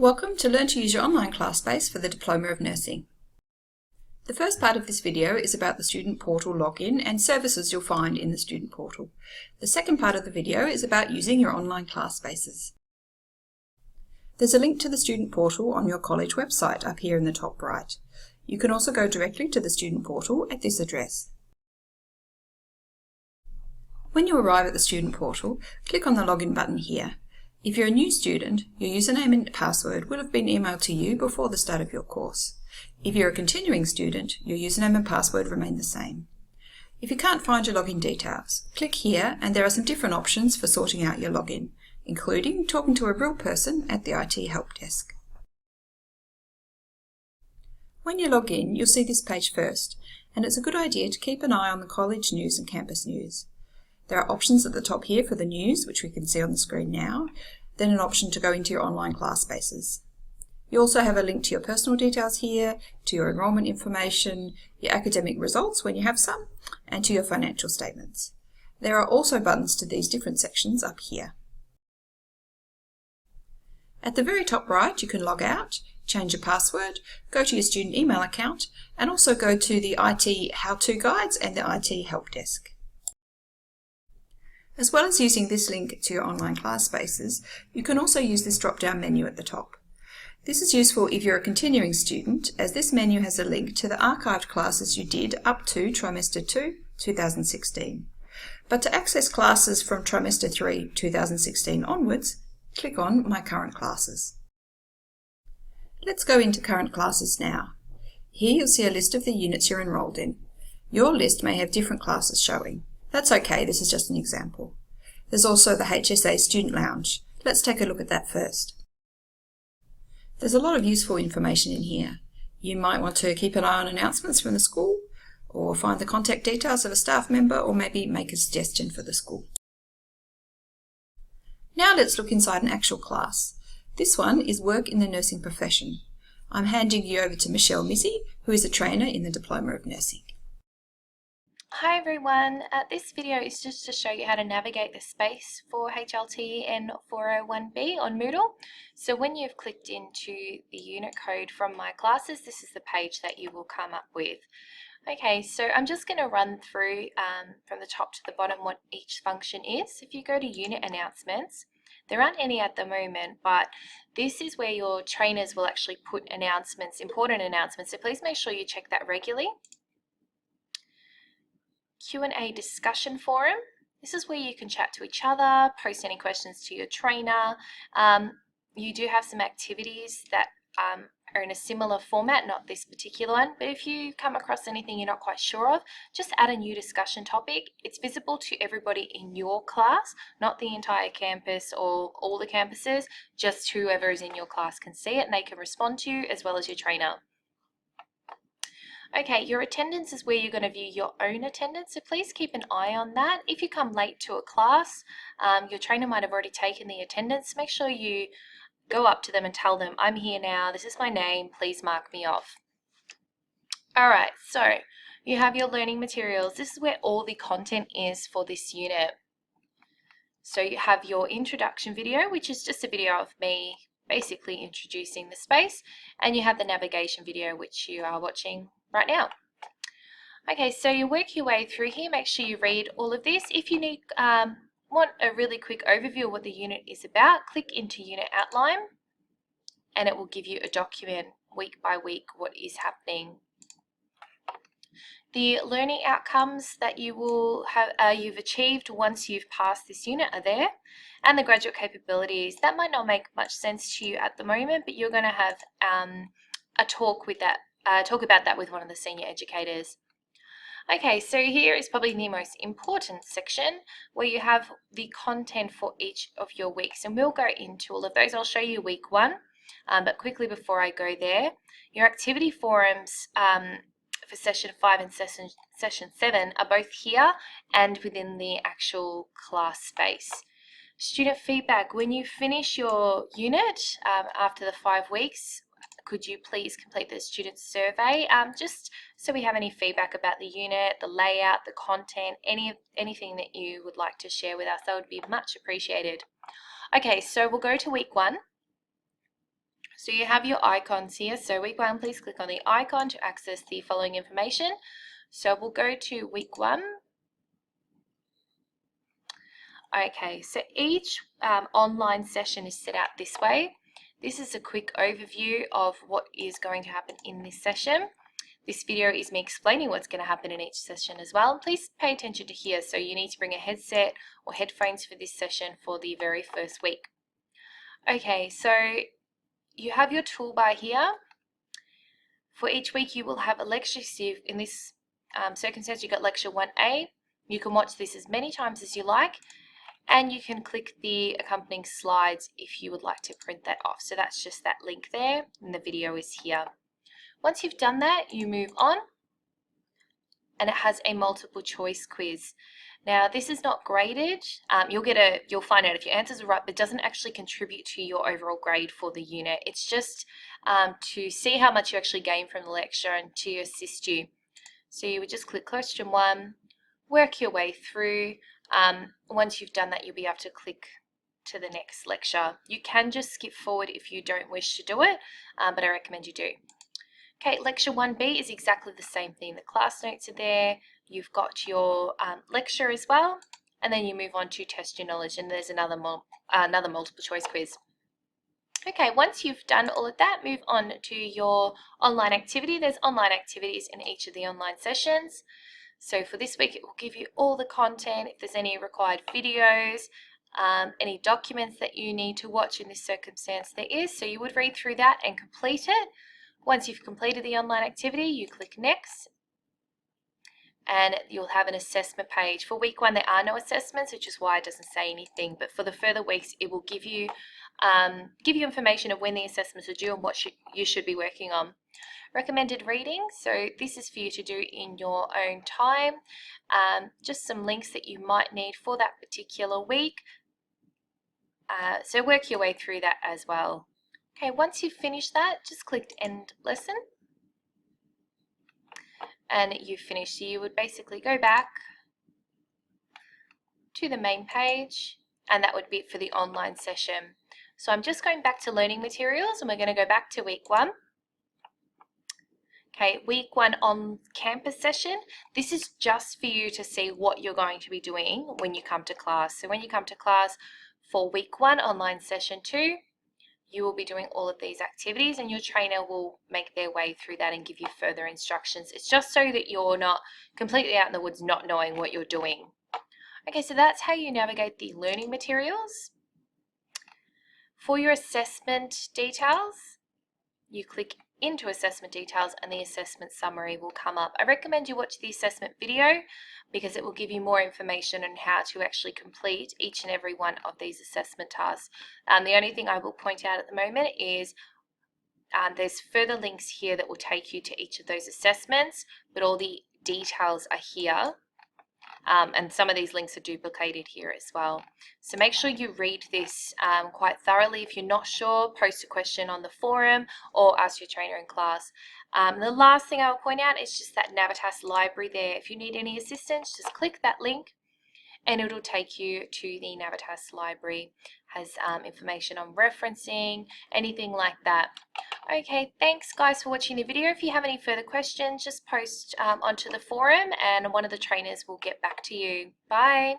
Welcome to Learn to use your online class space for the Diploma of Nursing. The first part of this video is about the student portal login and services you'll find in the student portal. The second part of the video is about using your online class spaces. There's a link to the student portal on your college website up here in the top right. You can also go directly to the student portal at this address. When you arrive at the student portal, click on the login button here. If you're a new student, your username and password will have been emailed to you before the start of your course. If you're a continuing student, your username and password remain the same. If you can't find your login details, click here and there are some different options for sorting out your login, including talking to a real person at the IT help desk. When you log in, you'll see this page first, and it's a good idea to keep an eye on the college news and campus news. There are options at the top here for the news, which we can see on the screen now, then an option to go into your online class spaces. You also have a link to your personal details here, to your enrolment information, your academic results when you have some, and to your financial statements. There are also buttons to these different sections up here. At the very top right, you can log out, change your password, go to your student email account, and also go to the IT how-to guides and the IT help desk. As well as using this link to your online class spaces, you can also use this drop-down menu at the top. This is useful if you're a continuing student, as this menu has a link to the archived classes you did up to Trimester 2, 2016. But to access classes from Trimester 3, 2016 onwards, click on My Current Classes. Let's go into Current Classes now. Here you'll see a list of the units you're enrolled in. Your list may have different classes showing. That's okay, this is just an example. There's also the Hsa Student Lounge. Let's take a look at that first. There's a lot of useful information in here. You might want to keep an eye on announcements from the school, or find the contact details of a staff member, or maybe make a suggestion for the school. Now let's look inside an actual class. This one is Work in the Nursing Profession. I'm handing you over to Michelle Missy, who is a trainer in the Diploma of Nursing. Hi everyone, this video is just to show you how to navigate the space for HLTN 401B on Moodle. So when you've clicked into the unit code from My Classes, this is the page that you will come up with. Okay, so I'm just going to run through from the top to the bottom what each function is. If you go to Unit Announcements, there aren't any at the moment, but this is where your trainers will actually put announcements, important announcements, so please make sure you check that regularly. Q&A discussion forum. This is where you can chat to each other, post any questions to your trainer. You do have some activities that are in a similar format, not this particular one, but if you come across anything you're not quite sure of, just add a new discussion topic. It's visible to everybody in your class, not the entire campus or all the campuses, just whoever is in your class can see it and they can respond to you as well as your trainer. Okay, your attendance is where you're going to view your own attendance, so please keep an eye on that. If you come late to a class, your trainer might have already taken the attendance. Make sure you go up to them and tell them, I'm here now, this is my name, please mark me off. Alright, so you have your learning materials. This is where all the content is for this unit. So you have your introduction video, which is just a video of me basically introducing the space, and you have the navigation video, which you are watching right now. Okay, so you work your way through here. Make sure you read all of this. If you need want a really quick overview of what the unit is about, click into Unit Outline and it will give you a document week by week what is happening. The learning outcomes that you will have you've achieved once you've passed this unit are there, and the graduate capabilities that might not make much sense to you at the moment, but you're going to have a talk about that with one of the senior educators. Okay, so here is probably the most important section where you have the content for each of your weeks, and we'll go into all of those. I'll show you week 1, but quickly before I go there, your activity forums for session 5 and session 7 are both here and within the actual class space. Student feedback, when you finish your unit after the 5 weeks, could you please complete the student survey, just so we have any feedback about the unit, the layout, the content, anything that you would like to share with us. That would be much appreciated. Okay, so we'll go to week 1. So you have your icons here. So week 1, please click on the icon to access the following information. So we'll go to week 1. Okay, so each online session is set out this way. This is a quick overview of what is going to happen in this session. This video is me explaining what's going to happen in each session as well. Please pay attention to here. So you need to bring a headset or headphones for this session for the very first week. Okay, so you have your toolbar here. For each week you will have a lecture. So in this circumstance you got lecture 1A. You can watch this as many times as you like, and you can click the accompanying slides if you would like to print that off. So that's just that link there, and the video is here. Once you've done that, you move on, and it has a multiple choice quiz. Now this is not graded. You'll find out if your answers are right, but it doesn't actually contribute to your overall grade for the unit. It's just to see how much you actually gain from the lecture and to assist you. So you would just click question 1, work your way through. Once you've done that, you'll be able to click to the next lecture. You can just skip forward if you don't wish to do it, but I recommend you do. Okay, lecture 1B is exactly the same thing. The class notes are there. You've got your lecture as well, and then you move on to test your knowledge, and there's another multiple choice quiz. Okay, once you've done all of that, move on to your online activity. There's online activities in each of the online sessions. So for this week, it will give you all the content. If there's any required videos, any documents that you need to watch in this circumstance, there is. So you would read through that and complete it. Once you've completed the online activity, you click next, and you'll have an assessment page. For week 1, there are no assessments, which is why it doesn't say anything. But for the further weeks, it will give you information of when the assessments are due and what you should be working on. Recommended reading, so this is for you to do in your own time. Just some links that you might need for that particular week. So work your way through that as well. Okay, once you've finished that, just click End Lesson. And you've finished. So you would basically go back to the main page, and that would be it for the online session. So I'm just going back to learning materials, and we're going to go back to week 1. Okay, week 1 on campus session. This is just for you to see what you're going to be doing when you come to class. So when you come to class for week 1 online session 2, you will be doing all of these activities, and your trainer will make their way through that and give you further instructions. It's just so that you're not completely out in the woods not knowing what you're doing. Okay, so that's how you navigate the learning materials. For your assessment details, you click into assessment details and the assessment summary will come up. I recommend you watch the assessment video because it will give you more information on how to actually complete each and every one of these assessment tasks. The only thing I will point out at the moment is there's further links here that will take you to each of those assessments, but all the details are here. And some of these links are duplicated here as well. So make sure you read this quite thoroughly. If you're not sure, post a question on the forum or ask your trainer in class. The last thing I will point out is just that Navitars Library there. If you need any assistance, just click that link and it will take you to the Navitars Library. Has information on referencing, anything like that. Okay, thanks guys for watching the video. If you have any further questions, just post onto the forum and one of the trainers will get back to you. Bye.